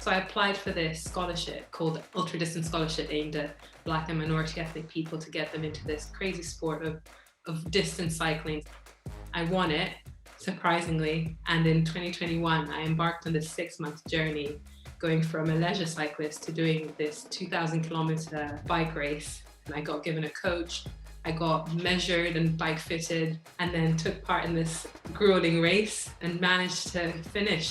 So I applied for this scholarship called Ultra Distance Scholarship, aimed at Black and minority ethnic people to get them into this crazy sport of distance cycling. I won it, surprisingly, and in 2021 I embarked on this 6-month journey, going from a leisure cyclist to doing this 2,000-kilometer bike race. And I got given a coach, I got measured and bike fitted, and then took part in this grueling race and managed to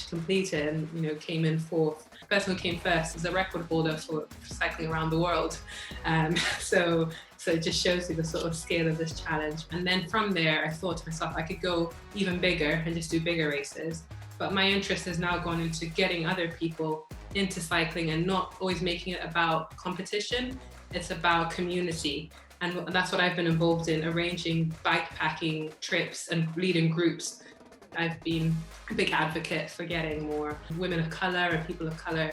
complete it, and came in fourth. The person who came first is a record holder for cycling around the world. So it just shows you the sort of scale of this challenge. And then from there, I thought to myself, I could go even bigger and just do bigger races. But my interest has now gone into getting other people into cycling and not always making it about competition. It's about community. And that's what I've been involved in, arranging bikepacking trips and leading groups. I've been a big advocate for getting more women of colour and people of colour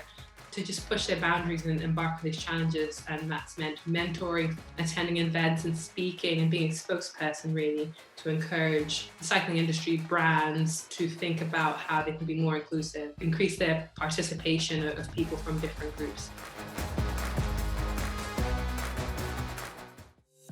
to just push their boundaries and embark on these challenges. And that's meant mentoring, attending events and speaking and being a spokesperson, really, to encourage the cycling industry, brands to think about how they can be more inclusive, increase their participation of people from different groups.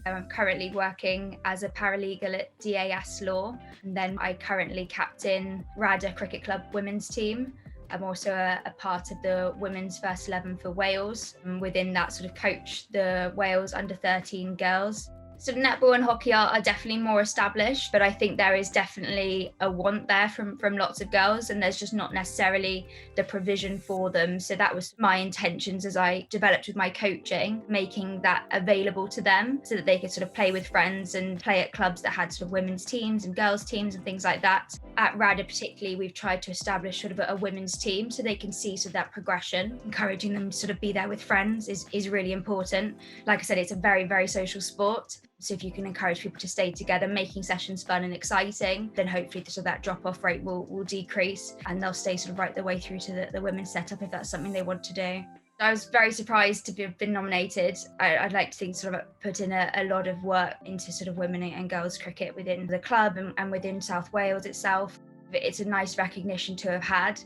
I'm currently working as a paralegal at DAS Law, and then I currently captain RADA Cricket Club women's team. I'm also a part of the women's first 11 for Wales, and within that sort of coach the Wales under 13 girls. So netball and hockey are definitely more established, but I think there is definitely a want there from lots of girls, and there's just not necessarily the provision for them. So that was my intentions as I developed with my coaching, making that available to them so that they could sort of play with friends and play at clubs that had sort of women's teams and girls teams and things like that. At RADA particularly, we've tried to establish sort of a women's team so they can see sort of that progression. Encouraging them to sort of be there with friends is really important. Like I said, it's a very, very social sport. So if you can encourage people to stay together, making sessions fun and exciting, then hopefully sort of that drop-off rate will decrease and they'll stay sort of right the way through to the women's setup if that's something they want to do. I was very surprised to have been nominated. I'd like to think sort of put in a lot of work into sort of women and girls cricket within the club and within South Wales itself. It's a nice recognition to have had.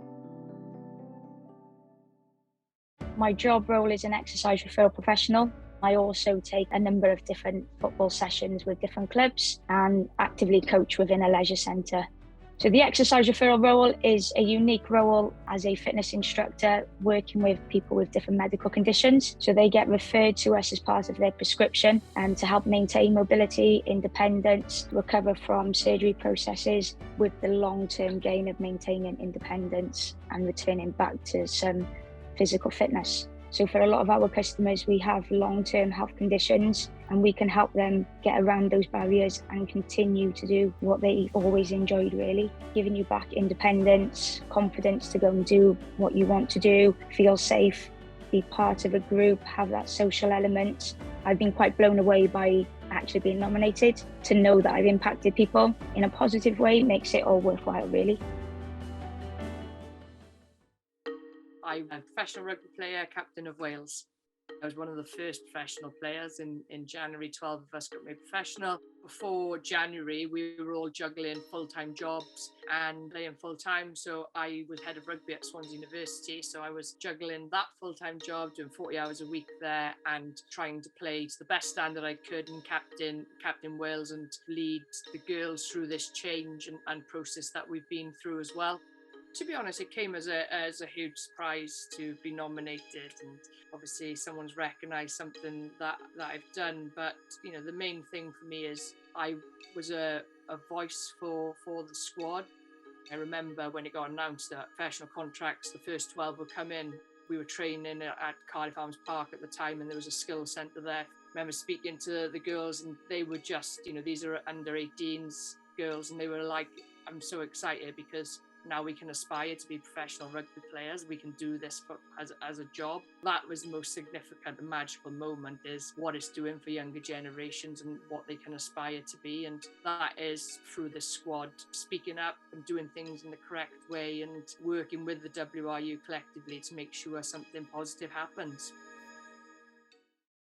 My job role is an exercise referral professional. I also take a number of different football sessions with different clubs and actively coach within a leisure centre. So the exercise referral role is a unique role as a fitness instructor working with people with different medical conditions. So they get referred to us as part of their prescription and to help maintain mobility, independence, recover from surgery processes with the long-term gain of maintaining independence and returning back to some physical fitness. So for a lot of our customers, we have long-term health conditions and we can help them get around those barriers and continue to do what they always enjoyed, really. Giving you back independence, confidence to go and do what you want to do, feel safe, be part of a group, have that social element. I've been quite blown away by actually being nominated. To know that I've impacted people in a positive way makes it all worthwhile, really. I'm a professional rugby player, captain of Wales. I was one of the first professional players in January. 12 of us got made professional. Before January, we were all juggling full-time jobs and playing full-time. So I was head of rugby at Swansea University. So I was juggling that full-time job, doing 40 hours a week there and trying to play to the best standard I could and captain Wales and lead the girls through this change and process that we've been through as well. To be honest, it came as a huge surprise to be nominated, and obviously someone's recognised something that I've done. But the main thing for me is I was a voice for the squad. I remember when it got announced that professional contracts, the first 12 would come in. We were training at Cardiff Arms Park at the time, and there was a skills centre there. I remember speaking to the girls, and they were just, these are under 18s girls, and they were like, I'm so excited because now we can aspire to be professional rugby players. We can do this as a job. That was the most significant and magical moment, is what it's doing for younger generations and what they can aspire to be. And that is through the squad speaking up and doing things in the correct way and working with the WRU collectively to make sure something positive happens.